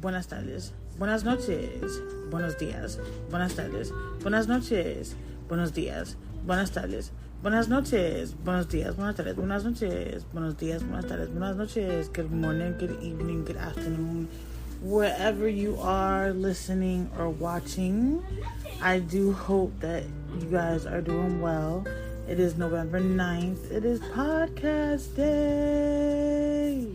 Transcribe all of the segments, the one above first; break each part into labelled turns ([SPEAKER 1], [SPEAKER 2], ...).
[SPEAKER 1] buenas tardes, buenas noches, buenos días, buenas tardes, buenas noches, buenos días, buenas tardes, buenas noches, buenos días, buenas tardes, buenas noches, buenos días, buenas tardes, buenas noches, good morning, good evening, good afternoon, wherever you are listening or watching. I do hope that you guys are doing well. It is November 9th. It is podcast day.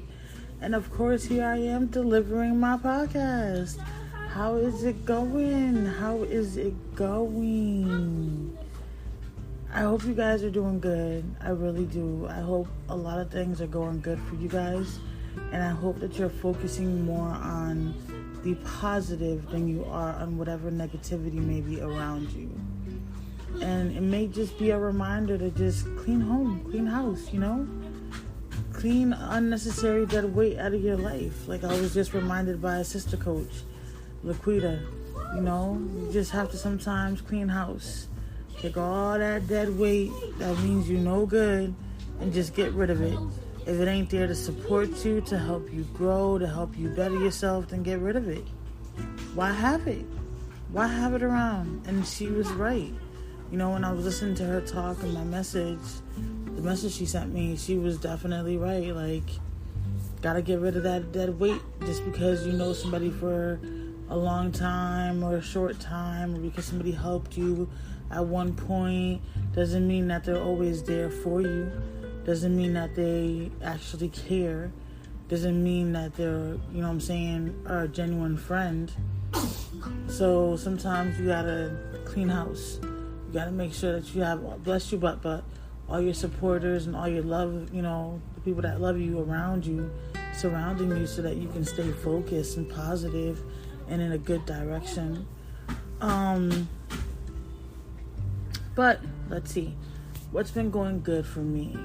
[SPEAKER 1] And of course, here I am delivering my podcast. How is it going? How is it going? I hope you guys are doing good. I really do. I hope a lot of things are going good for you guys. And I hope that you're focusing more on the positive than you are on whatever negativity may be around you. And it may just be a reminder to just clean home, clean house, clean unnecessary dead weight out of your life. Like I was just reminded by a sister coach, Laquita, you just have to sometimes clean house. Take all that dead weight that means you no good and just get rid of it. If it ain't there to support you, to help you grow, to help you better yourself, then get rid of it. Why have it? Why have it around? And she was right. When I was listening to her talk and the message she sent me, she was definitely right. Like, gotta get rid of that dead weight just because you know somebody for a long time or a short time, or because somebody helped you at one point, doesn't mean that they're always there for you. Doesn't mean that they actually care. Doesn't mean that they're, are a genuine friend. So sometimes you gotta clean house. You gotta make sure that you have, bless you, but all your supporters and all your love, the people that love you around you, surrounding you, so that you can stay focused and positive and in a good direction. But let's see, what's been going good for me?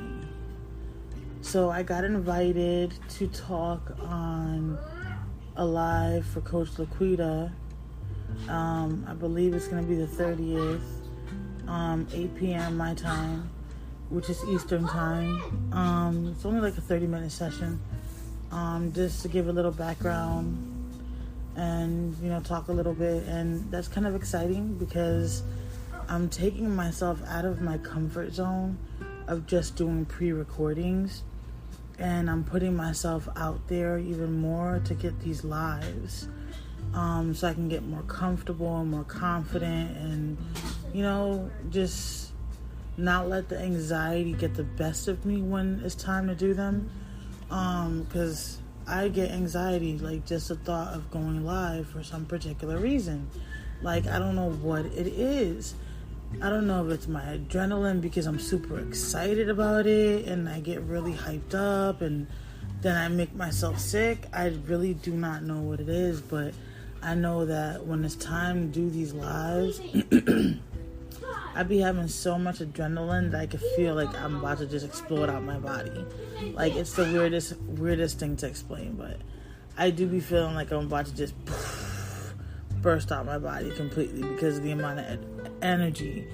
[SPEAKER 1] So I got invited to talk on a live for Coach Laquita. I believe it's going to be the 30th, 8 p.m. my time, which is Eastern time. It's only like a 30-minute session, just to give a little background and, talk a little bit. And that's kind of exciting because I'm taking myself out of my comfort zone of just doing pre-recordings. And I'm putting myself out there even more to get these lives, so I can get more comfortable and more confident and, just not let the anxiety get the best of me when it's time to do them. Because I get anxiety, like just the thought of going live for some particular reason. Like, I don't know what it is. I don't know if it's my adrenaline because I'm super excited about it and I get really hyped up and then I make myself sick. I really do not know what it is, but I know that when it's time to do these lives, I be having so much adrenaline that I can feel like I'm about to just explode out my body. Like, it's the weirdest thing to explain, but I do be feeling like I'm about to just burst out my body completely because of the amount of energy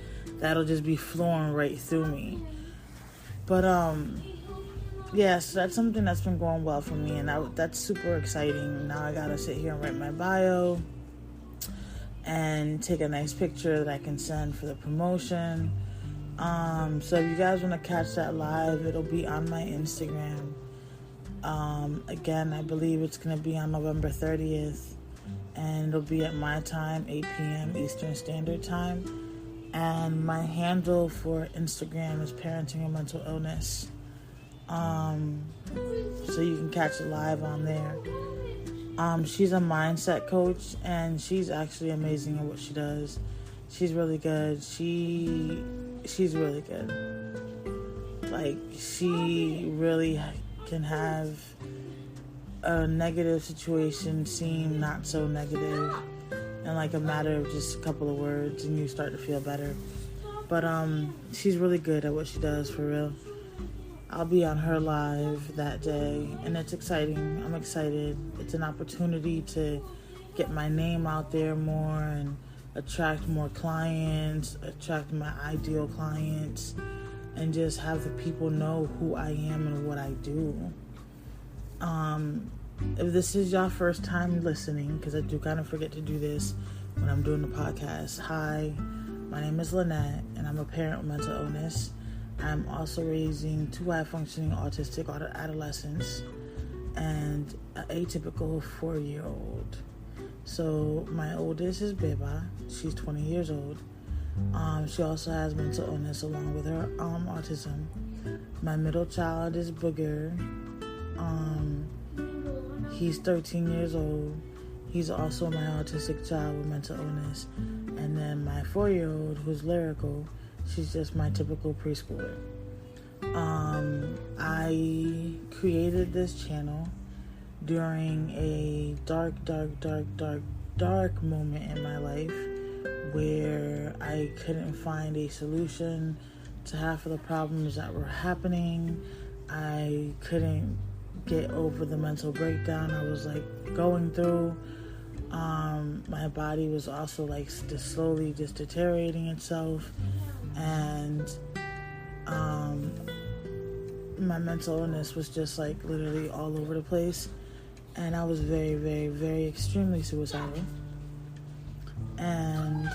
[SPEAKER 1] that'll just be flowing right through me. But so that's something that's been going well for me, and that's super exciting. Now I gotta sit here and write my bio and take a nice picture that I can send for the promotion. So if you guys want to catch that live, it'll be on my Instagram. Again, I believe it's gonna be on November 30th. And it'll be at my time, 8 p.m. Eastern Standard Time. And my handle for Instagram is Parenting and Mental Illness. So you can catch it live on there. She's a mindset coach, and she's actually amazing at what she does. She's really good. She's really good. Like, she really can have a negative situation seem not so negative in like a matter of just a couple of words, and you start to feel better. But she's really good at what she does, for real. I'll be on her live that day, and it's exciting. I'm excited. It's an opportunity to get my name out there more and attract more clients, attract my ideal clients, and just have the people know who I am and what I do. if this is your first time listening, because I do kind of forget to do this when I'm doing the podcast. Hi, my name is Lynette, and I'm a parent with mental illness. I'm also raising 2 high-functioning autistic adolescents and an atypical 4-year-old. So my oldest is Beba. She's 20 years old. She also has mental illness along with her autism. My middle child is Booger. He's 13 years old. He's also my autistic child with mental illness. And then my 4-year-old, who's lyrical, she's just my typical preschooler. I created this channel during a dark moment in my life where I couldn't find a solution to half of the problems that were happening. I couldn't get over the mental breakdown I was going through. My body was also just slowly deteriorating itself, and my mental illness was just literally all over the place, and I was very, very, very extremely suicidal. And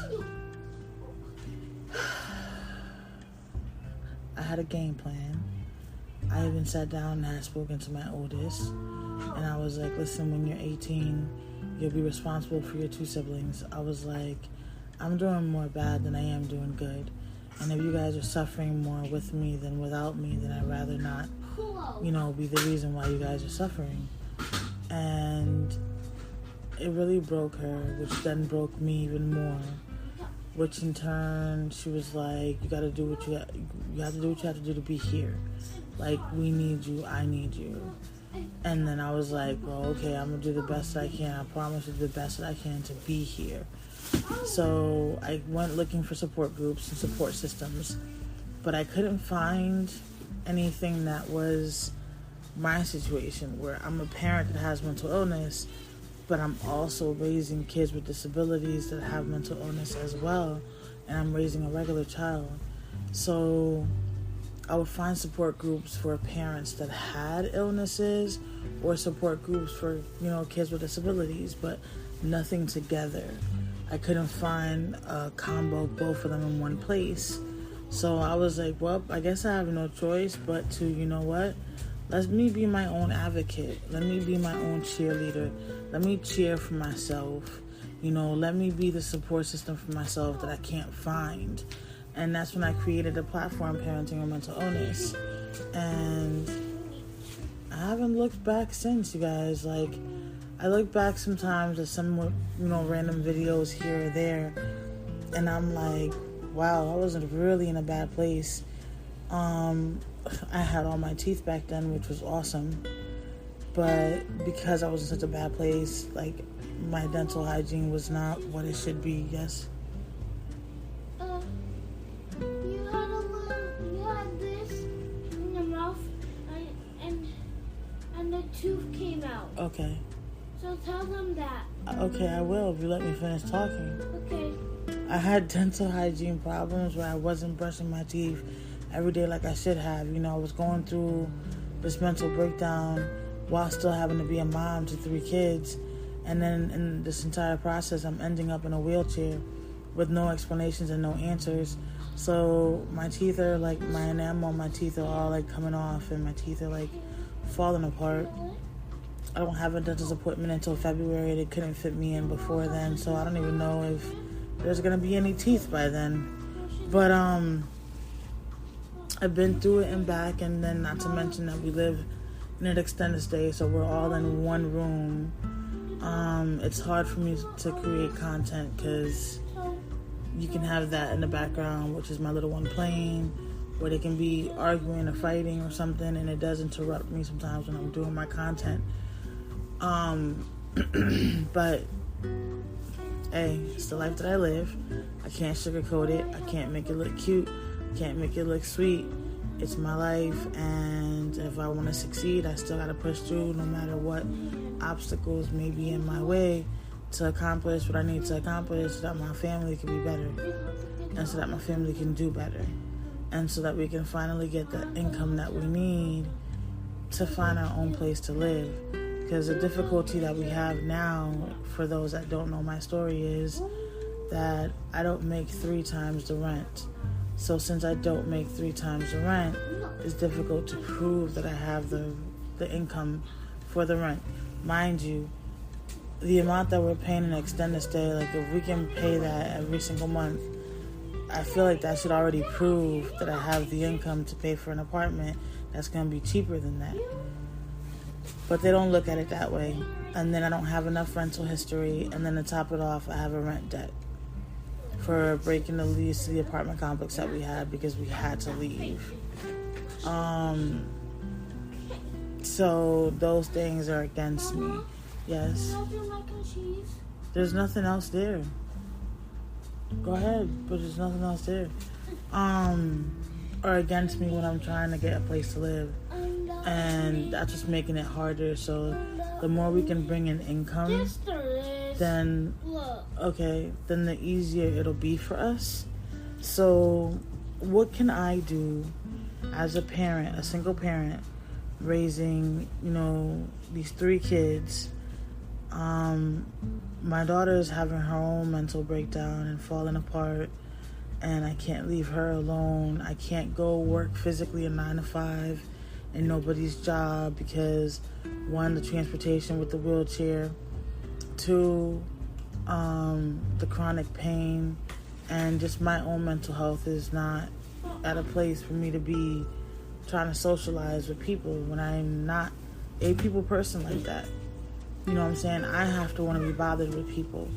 [SPEAKER 1] I had a game plan. I even sat down and had spoken to my oldest, and I was like, listen, when you're 18, you'll be responsible for your 2 siblings. I was like, I'm doing more bad than I am doing good. And if you guys are suffering more with me than without me, then I'd rather not, be the reason why you guys are suffering. And it really broke her, which then broke me even more. Which in turn, she was like, you gotta do what you have to do what you have to do to be here. We need you, I need you. And then I was like, well, okay, I'm gonna do the best I can. I promise to do the best that I can to be here. So I went looking for support groups and support systems, but I couldn't find anything that was my situation, where I'm a parent that has mental illness, but I'm also raising kids with disabilities that have mental illness as well, and I'm raising a regular child. So I would find support groups for parents that had illnesses, or support groups for, kids with disabilities, but nothing together. I couldn't find a combo of both of them in one place. So I was like, well, I guess I have no choice but to, let me be my own advocate. Let me be my own cheerleader. Let me cheer for myself. Let me be the support system for myself that I can't find. And that's when I created the platform, Parenting with Mental Illness. And I haven't looked back since, you guys. I look back sometimes at some, random videos here or there, and I'm like, wow, I wasn't really in a bad place. I had all my teeth back then, which was awesome. But because I was in such a bad place, my dental hygiene was not what it should be, yes?
[SPEAKER 2] You had this in your mouth, and the tooth came out.
[SPEAKER 1] Okay.
[SPEAKER 2] So tell them that.
[SPEAKER 1] Okay, I will, if you let me finish talking.
[SPEAKER 2] Okay.
[SPEAKER 1] I had dental hygiene problems where I wasn't brushing my teeth every day like I should have. I was going through this mental breakdown while still having to be a mom to 3 kids. And then in this entire process, I'm ending up in a wheelchair with no explanations and no answers. So my teeth are my enamel on my teeth are all coming off, and my teeth are falling apart. I don't have a dentist appointment until February. They couldn't fit me in before then, so I don't even know if there's gonna be any teeth by then. But I've been through it and back, and then not to mention that we live in an extended stay, so we're all in one room. It's hard for me to create content because you can have that in the background, which is my little one playing, where they can be arguing or fighting or something, and it does interrupt me sometimes when I'm doing my content. But hey, it's the life that I live. I can't sugarcoat it. I can't make it look cute. I can't make it look sweet. It's my life, and if I want to succeed, I still got to push through no matter what obstacles may be in my way to accomplish what I need to accomplish so that my family can be better, and so that my family can do better, and so that we can finally get the income that we need to find our own place to live. because the difficulty that we have now, for those that don't know my story, is that I don't make 3 times the rent. So since I don't make 3 times the rent, it's difficult to prove that I have the income for the rent. Mind you, the amount that we're paying in extended stay, like if we can pay that every single month, I feel like that should already prove that I have the income to pay for an apartment that's going to be cheaper than that. But they don't look at it that way. And then I don't have enough rental history. And then to top it off, I have a rent debt for breaking the lease to the apartment complex that we had because we had to leave. So those things are against me. Yes. There's nothing else there. Go ahead, but there's nothing else there. Or against me when I'm trying to get a place to live. And that's just making it harder. So the more we can bring in income, then the easier it'll be for us. So what can I do as a parent, a single parent, raising, these 3 kids? My daughter is having her own mental breakdown and falling apart, and I can't leave her alone. I can't go work physically a 9 to 5 in nobody's job because 1, the transportation with the wheelchair, 2, the chronic pain, and just my own mental health is not at a place for me to be trying to socialize with people when I'm not a people person like that. You know what I'm saying? I have to want to be bothered with people.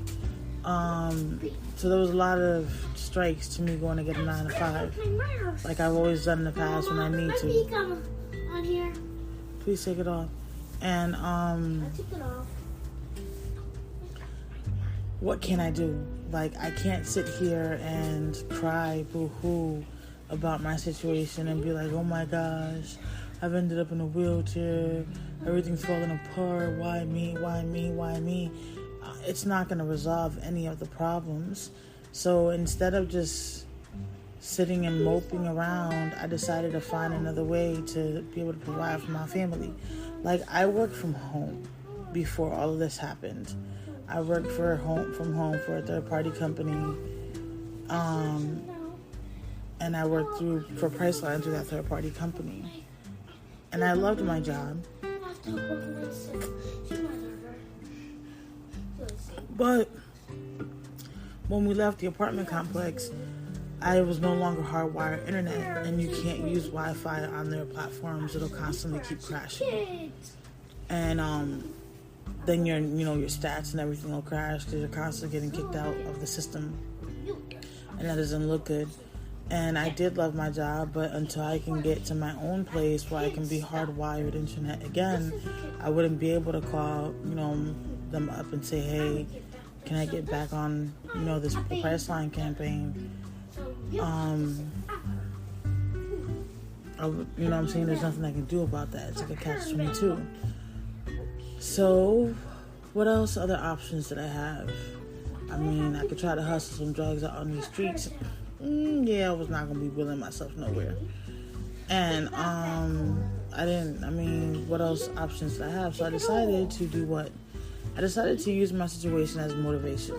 [SPEAKER 1] So there was a lot of strikes to me going to get a 9 to 5, like I've always done in the past when I need to.
[SPEAKER 2] On here.
[SPEAKER 1] Please take it off. And
[SPEAKER 2] I took it off.
[SPEAKER 1] what can I do? Like, I can't sit here and cry boo-hoo about my situation and be like, oh my gosh, I've ended up in a wheelchair, everything's falling apart, why me, why me, why me? It's not going to resolve any of the problems. So instead of just sitting and moping around, I decided to find another way to be able to provide for my family. Like, I worked from home before all of this happened. I worked from home for a third-party company, and I worked for Priceline through that third-party company. And I loved my job. But when we left the apartment complex, I was no longer hardwired internet, and you can't use Wi-Fi on their platforms. It'll constantly keep crashing. And then your stats and everything will crash because you're constantly getting kicked out of the system. And that doesn't look good. And I did love my job, but until I can get to my own place where I can be hardwired internet again, I wouldn't be able to call, them up and say, hey, can I get back on, the Priceline campaign? You know what I'm saying? There's nothing I can do about that. It's like a catch-22. So, what else other options did I have? I mean, I could try to hustle some drugs out on these streets. I was not going to be willing myself nowhere. And, what else options did I have? So I decided to do what? I decided to use my situation as motivation.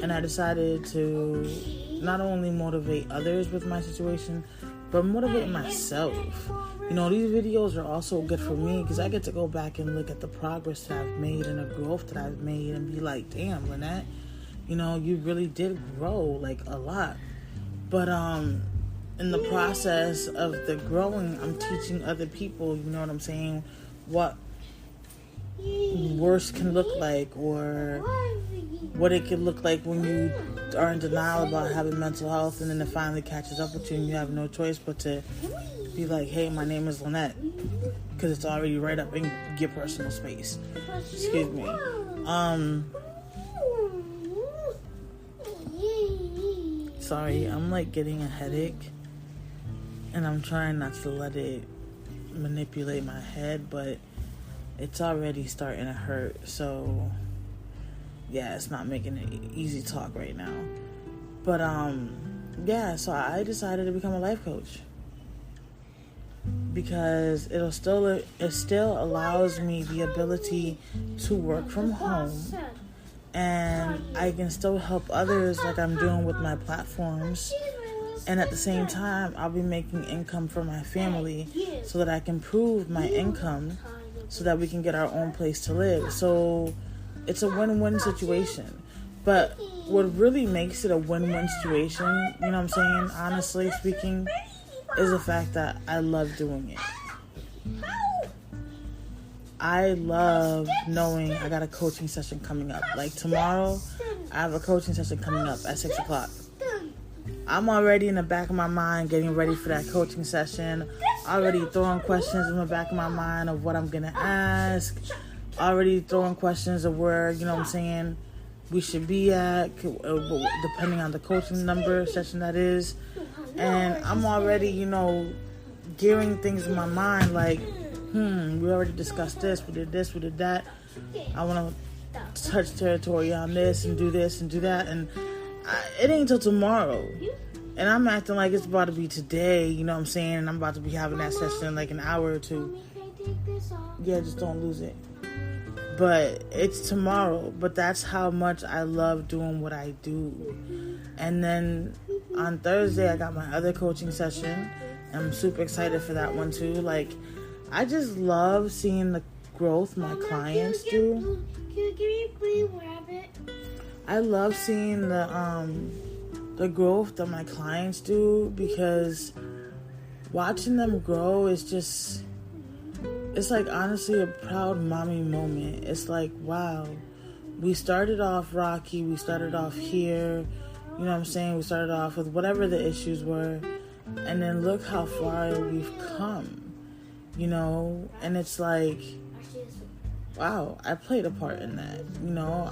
[SPEAKER 1] And I decided to not only motivate others with my situation, but motivate myself. These videos are also good for me because I get to go back and look at the progress that I've made and the growth that I've made and be like, damn, Lynette, you really did grow, like, a lot. But in the process of the growing, I'm teaching other people, you know what I'm saying, what worse can look like, or what it can look like when you are in denial about having mental health, and then it finally catches up with you and you have no choice but to be like, hey, my name is Lynette, because it's already right up in your personal space. Excuse me. Sorry, I'm like getting a headache, and I'm trying not to let it manipulate my head, but it's already starting to hurt. So yeah, it's not making it easy talk right now. But so I decided to become a life coach. because it still allows me the ability to work from home, and I can still help others like I'm doing with my platforms. And at the same time, I'll be making income for my family so that I can prove my income so that we can get our own place to live. So it's a win-win situation. But what really makes it a win-win situation, you know what I'm saying, honestly speaking, is the fact that I love doing it. I love knowing I got a coaching session coming up. Like tomorrow, I have a coaching session coming up at 6 o'clock. I'm already in the back of my mind getting ready for that coaching session. Already throwing questions in the back of my mind of what I'm going to ask. Already throwing questions of where, you know what I'm saying, we should be at, depending on the coaching number session that is. And I'm already, you know, gearing things in my mind like, we already discussed this, we did that. I want to touch territory on this and do that. And it ain't till tomorrow. And I'm acting like it's about to be today, you know what I'm saying? And I'm about to be having that session in like an hour or two. Yeah, just don't lose it. But it's tomorrow. But that's how much I love doing what I do. And then on Thursday, I got my other coaching session. I'm super excited for that one too. Like, I just love seeing the growth my clients do.
[SPEAKER 2] Can you give me a green rabbit?
[SPEAKER 1] I love seeing the growth that my clients do, because watching them grow is just, it's like honestly a proud mommy moment. It's like, wow, we started off rocky, we started off here, you know what I'm saying? We started off with whatever the issues were, and then look how far we've come, you know? And it's like, wow, I played a part in that, you know?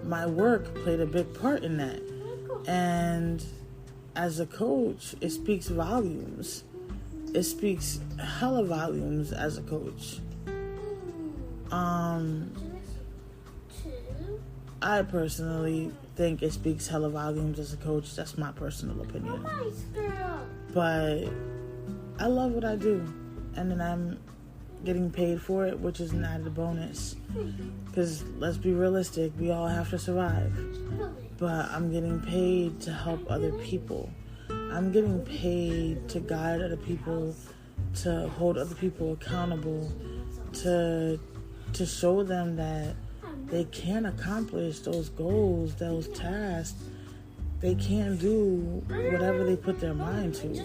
[SPEAKER 1] My work played a big part in that. And as a coach, it speaks volumes. It speaks hella volumes as a coach. I personally think it speaks hella volumes as a coach. That's my personal opinion. But I love what I do. And then I'm getting paid for it, which is an added bonus. Because let's be realistic, we all have to survive. But I'm getting paid to help other people. I'm getting paid to guide other people, to hold other people accountable, to show them that they can accomplish those goals, those tasks. They can do whatever they put their mind to.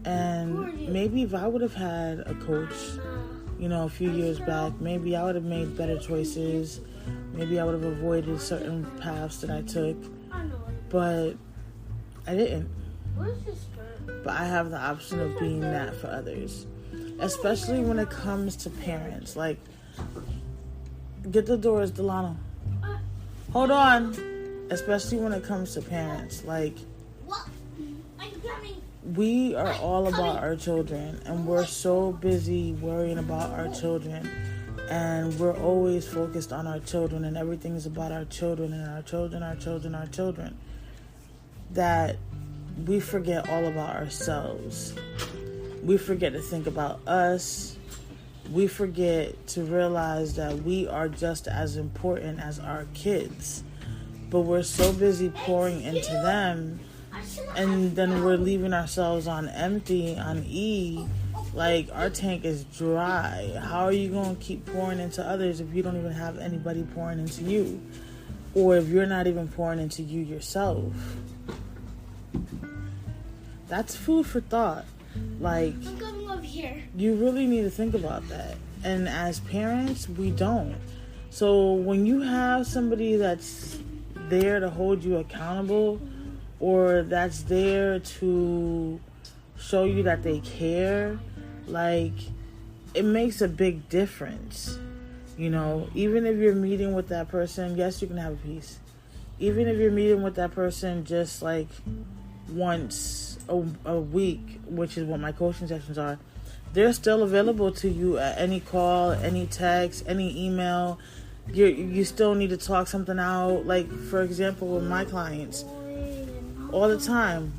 [SPEAKER 1] And maybe if I would have had a coach, you know, a few years back, maybe I would have made better choices. Maybe I would have avoided certain paths that I took. But I didn't. But I have the option of being that for others. Especially when it comes to parents. Like, get the doors, Delano. Hold on. Especially when it comes to parents. Like, we are all about our children, and we're so busy worrying about our children, and we're always focused on our children, and everything is about our children and our children, that we forget all about ourselves. We forget to think about us. We forget to realize that we are just as important as our kids, but we're so busy pouring into them, and then we're leaving ourselves on empty, on E. Like, our tank is dry. How are you going to keep pouring into others if you don't even have anybody pouring into you? Or if you're not even pouring into you yourself? That's food for thought. Like,
[SPEAKER 2] I'm coming over here.
[SPEAKER 1] You really need to think about that. And as parents, we don't. So when you have somebody that's there to hold you accountable, or that's there to show you that they care, like, it makes a big difference. You know, even if you're meeting with that person, yes, you can have a piece. Even if you're meeting with that person just like once a week, which is what my coaching sessions are, they're still available to you at any call, any text, any email. You still need to talk something out. Like, for example, with my clients, all the time,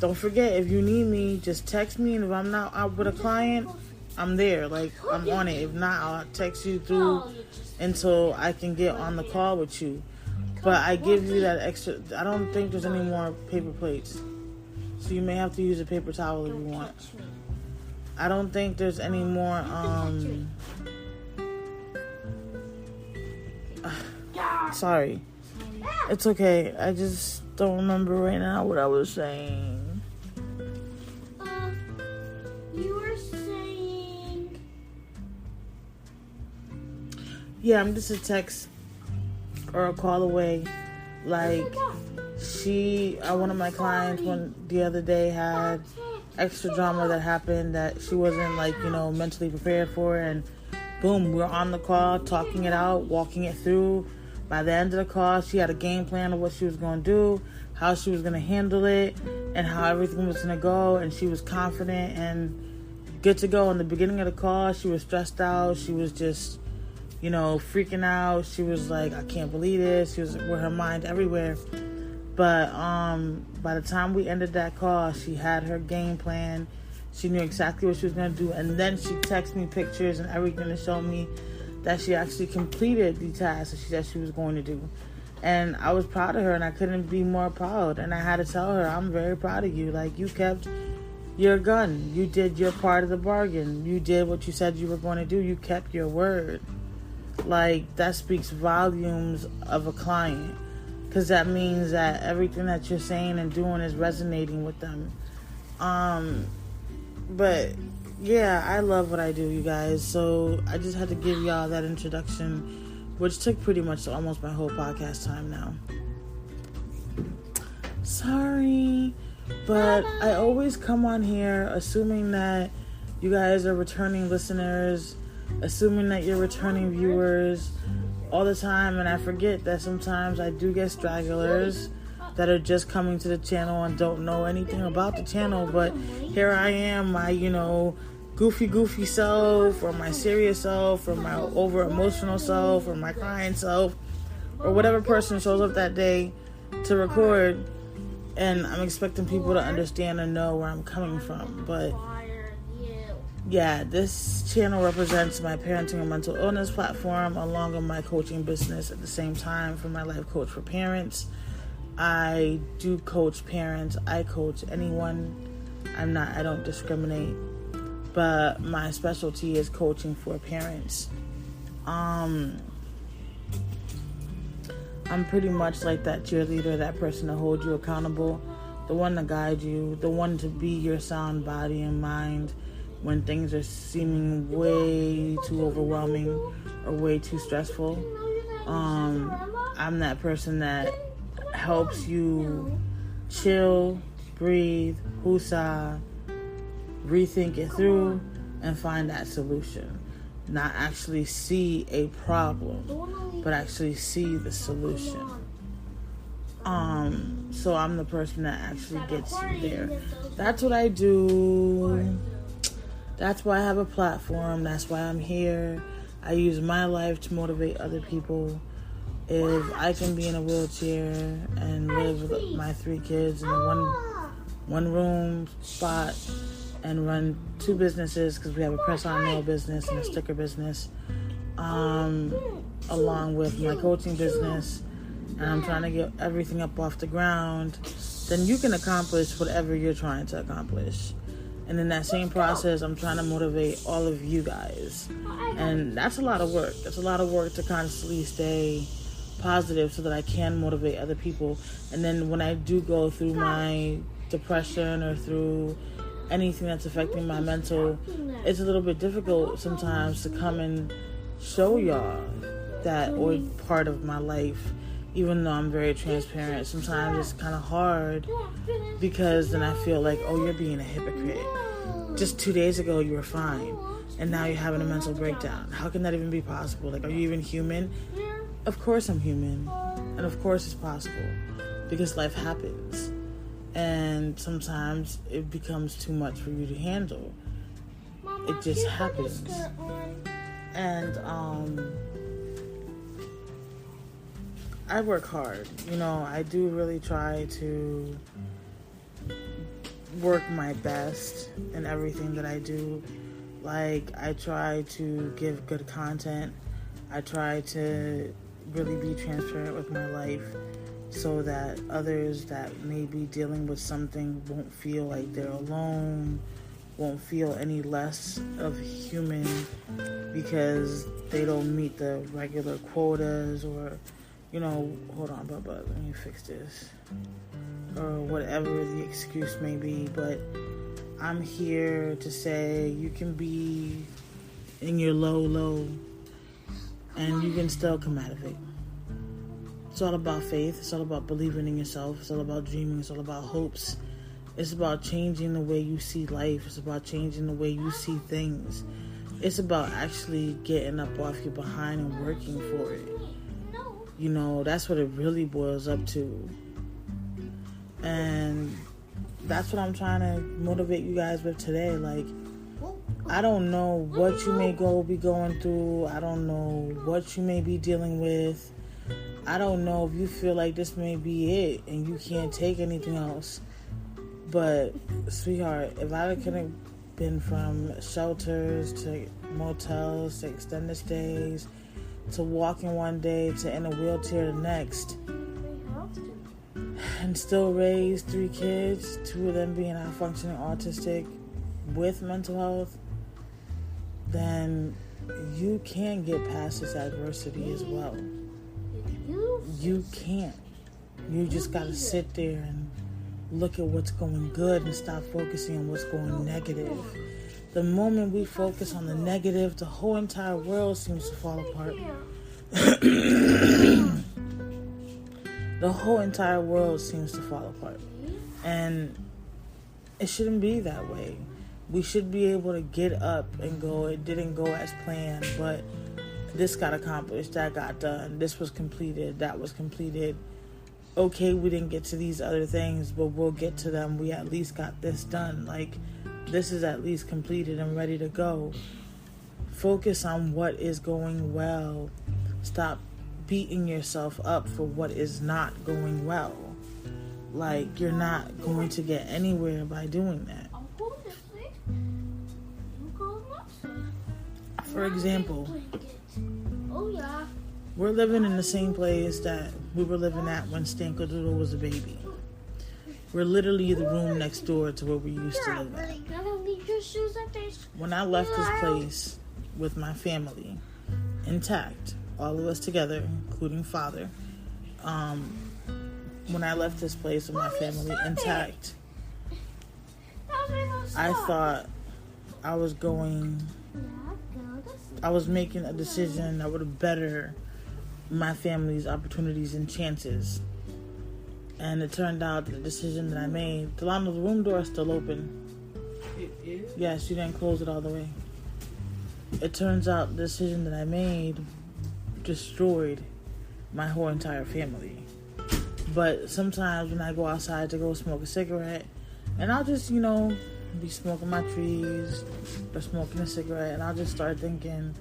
[SPEAKER 1] don't forget, if you need me, just text me. And if I'm not out with a client, I'm there. Like, I'm on it. If not, I'll text you through until I can get on the call with you. But I give you that extra. I don't think there's any more paper plates. So you may have to use a paper towel if you want. I don't think there's any more, sorry. It's okay. I just don't remember right now what I was saying.
[SPEAKER 2] You were saying...
[SPEAKER 1] Yeah, I'm just a text or a call away. Like, one of my clients the other day had extra drama that happened that she wasn't, like, mentally prepared for, and boom, we're on the call, talking it out, walking it through. By the end of the call, she had a game plan of what she was going to do, how she was going to handle it, and how everything was going to go, and she was confident and good to go. In the beginning of the call, she was stressed out. She was just, freaking out. She was like, I can't believe this. She was with her mind everywhere. But by the time we ended that call, she had her game plan. She knew exactly what she was going to do. And then she texted me pictures and everything to show me that she actually completed the task that she said she was going to do. And I was proud of her, and I couldn't be more proud. And I had to tell her, I'm very proud of you. Like, you kept your gun. You did your part of the bargain. You did what you said you were going to do. You kept your word. Like, that speaks volumes of a client. Because that means that everything that you're saying and doing is resonating with them. But yeah, I love what I do, you guys. So I just had to give y'all that introduction, which took pretty much almost my whole podcast time now. Sorry, but I always come on here assuming that you guys are returning listeners, assuming that you're returning viewers all the time, and I forget that sometimes I do get stragglers that are just coming to the channel and don't know anything about the channel. But here I am, my goofy self, or my serious self, or my over emotional self, or my crying self, or whatever person shows up that day to record, and I'm expecting people to understand and know where I'm coming from. But yeah, this channel represents my parenting and mental illness platform, along with my coaching business at the same time for my life coach for parents. I do coach parents. I coach anyone. I don't discriminate. But my specialty is coaching for parents. I'm pretty much like that cheerleader, that person to hold you accountable, the one to guide you, the one to be your sound body and mind when things are seeming way too overwhelming or way too stressful. I'm that person that helps you chill, breathe, woosah, rethink it through, and find that solution. Not actually see a problem, but actually see the solution. So I'm the person that actually gets you there. That's what I do. That's why I have a platform. That's why I'm here. I use my life to motivate other people. If I can be in a wheelchair and live with my 3 kids in a one room spot and run 2 businesses, because we have a press-on nail business and a sticker business, along with my coaching business, and I'm trying to get everything up off the ground, then you can accomplish whatever you're trying to accomplish. And in that same process, I'm trying to motivate all of you guys. And that's a lot of work. That's a lot of work to constantly stay positive so that I can motivate other people. And then when I do go through my depression or through anything that's affecting my mental, it's a little bit difficult sometimes to come and show y'all that or part of my life, even though I'm very transparent. Sometimes it's kind of hard because then I feel like, oh, you're being a hypocrite. Just 2 days ago you were fine, and now you're having a mental breakdown. How can that even be possible? Like, are you even human? Of course I'm human, and of course it's possible, because life happens, and sometimes it becomes too much for you to handle. It just happens. And I work hard. I do really try to work my best in everything that I do. Like, I try to give good content. I try to really be transparent with my life so that others that may be dealing with something won't feel like they're alone, won't feel any less of human because they don't meet the regular quotas, or, hold on, Bubba, let me fix this, or whatever the excuse may be. But I'm here to say you can be in your low, and you can still come out of it. It's all about faith. It's all about believing in yourself. It's all about dreaming. It's all about hopes. It's about changing the way you see life. It's about changing the way you see things. It's about actually getting up off your behind and working for it. That's what it really boils up to. And that's what I'm trying to motivate you guys with today. Like, I don't know what you may be going through. I don't know what you may be dealing with. I don't know if you feel like this may be it and you can't take anything else. But, sweetheart, if I could have been from shelters to motels to extended stays to walking one day to in a wheelchair the next, and still raise 3 kids, 2 of them being high-functioning autistic with mental health, then you can get past this adversity as well. You can't. You just got to sit there and look at what's going good and stop focusing on what's going negative. The moment we focus on the negative, the whole entire world seems to fall apart. The whole entire world seems to fall apart. And it shouldn't be that way. We should be able to get up and go, it didn't go as planned, but this got accomplished, that got done, this was completed, that was completed. Okay, we didn't get to these other things, but we'll get to them. We at least got this done. Like, this is at least completed and ready to go. Focus on what is going well. Stop beating yourself up for what is not going well. Like, you're not going to get anywhere by doing that. For example, we're living in the same place that we were living at when Stankadoodle was a baby. We're literally the room next door to where we used to live at. When I left this place with my family intact, all of us together, including father, when I left this place with my family intact, I thought I was making a decision that would better my family's opportunities and chances. And it turned out the decision that I made, Delano, the room door is still open.
[SPEAKER 3] It is?
[SPEAKER 1] Yes, you didn't close it all the way. It turns out the decision that I made destroyed my whole entire family. But sometimes when I go outside to go smoke a cigarette, and I'll just, be smoking my trees or smoking a cigarette, and I'll just start thinking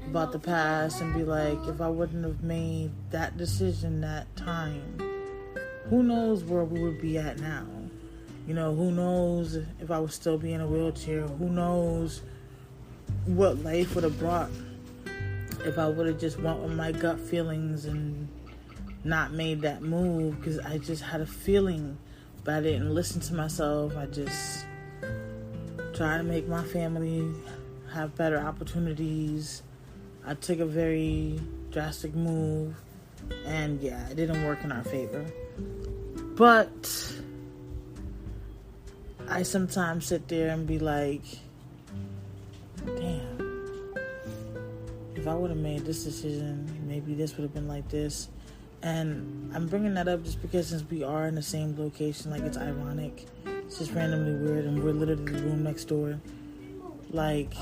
[SPEAKER 1] about the past and be like, if I wouldn't have made that decision that time, who knows where we would be at now? Who knows if I would still be in a wheelchair? Who knows what life would have brought if I would have just went with my gut feelings and not made that move, because I just had a feeling, but I didn't listen to myself. I just tried to make my family have better opportunities. I took a very drastic move, and yeah, it didn't work in our favor. But I sometimes sit there and be like, damn, if I would have made this decision, maybe this would have been like this. And I'm bringing that up just because since we are in the same location, like, it's ironic. It's just randomly weird, and we're literally the room next door. Like,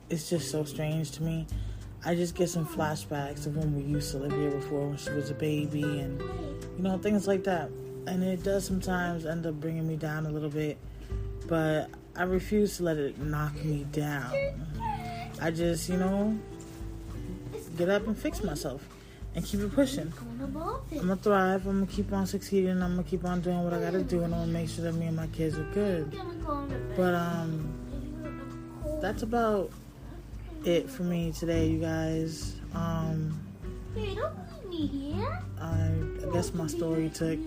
[SPEAKER 1] it's just so strange to me. I just get some flashbacks of when we used to live here before, when she was a baby, and, things like that. And it does sometimes end up bringing me down a little bit, but I refuse to let it knock me down. I just, get up and fix myself. and keep it pushing. I'm gonna thrive. I'm gonna keep on succeeding. I'm gonna keep on doing what I gotta do, and I'm gonna make sure that me and my kids are good. But that's about it for me today, you guys.
[SPEAKER 2] Hey, don't leave me here.
[SPEAKER 1] I guess my story took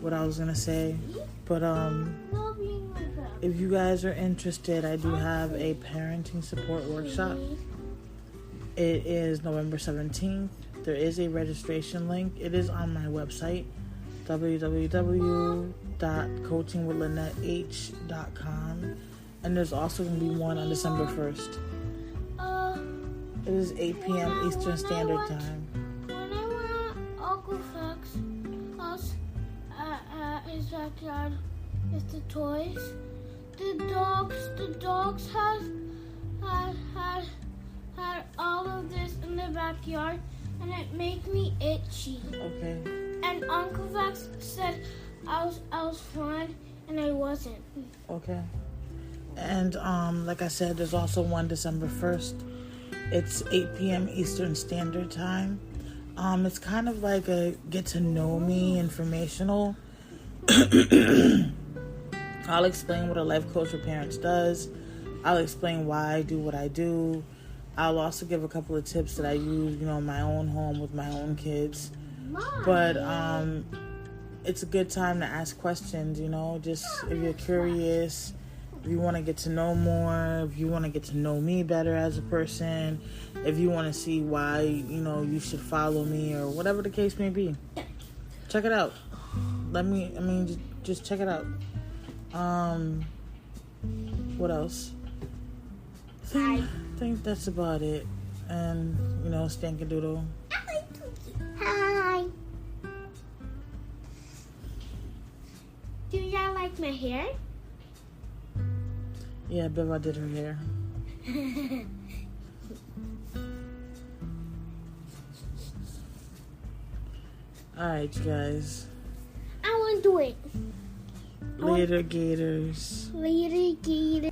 [SPEAKER 1] what I was gonna say, but if you guys are interested, I do have a parenting support workshop. It is November 17th. There is a registration link. It is on my website, www.coachingwithlynetteH.com, and there's also going to be one on December 1st. It is 8 p.m. Eastern Standard Time.
[SPEAKER 2] When I went at Uncle Flex house at his backyard with the toys, the dogs had all of this in the backyard, and it made me itchy.
[SPEAKER 1] Okay.
[SPEAKER 2] And Uncle Flex said I was fine, and I wasn't.
[SPEAKER 1] Okay. And like I said, there's also one December 1st. It's 8 p.m. Eastern Standard Time. It's kind of like a get to know me informational. I'll explain what a life coach for parents does. I'll explain why I do what I do. I'll also give a couple of tips that I use, in my own home with my own kids. But it's a good time to ask questions, just if you're curious, if you want to get to know more, if you want to get to know me better as a person, if you want to see why, you should follow me or whatever the case may be. Check it out. Just check it out. What else? I think that's about it. And, stank-a-doodle.
[SPEAKER 2] Hi. Do y'all like my hair?
[SPEAKER 1] Yeah, Beva did her hair. Alright, you guys.
[SPEAKER 2] I want to do it.
[SPEAKER 1] Later, Gators.
[SPEAKER 2] Later, Gators.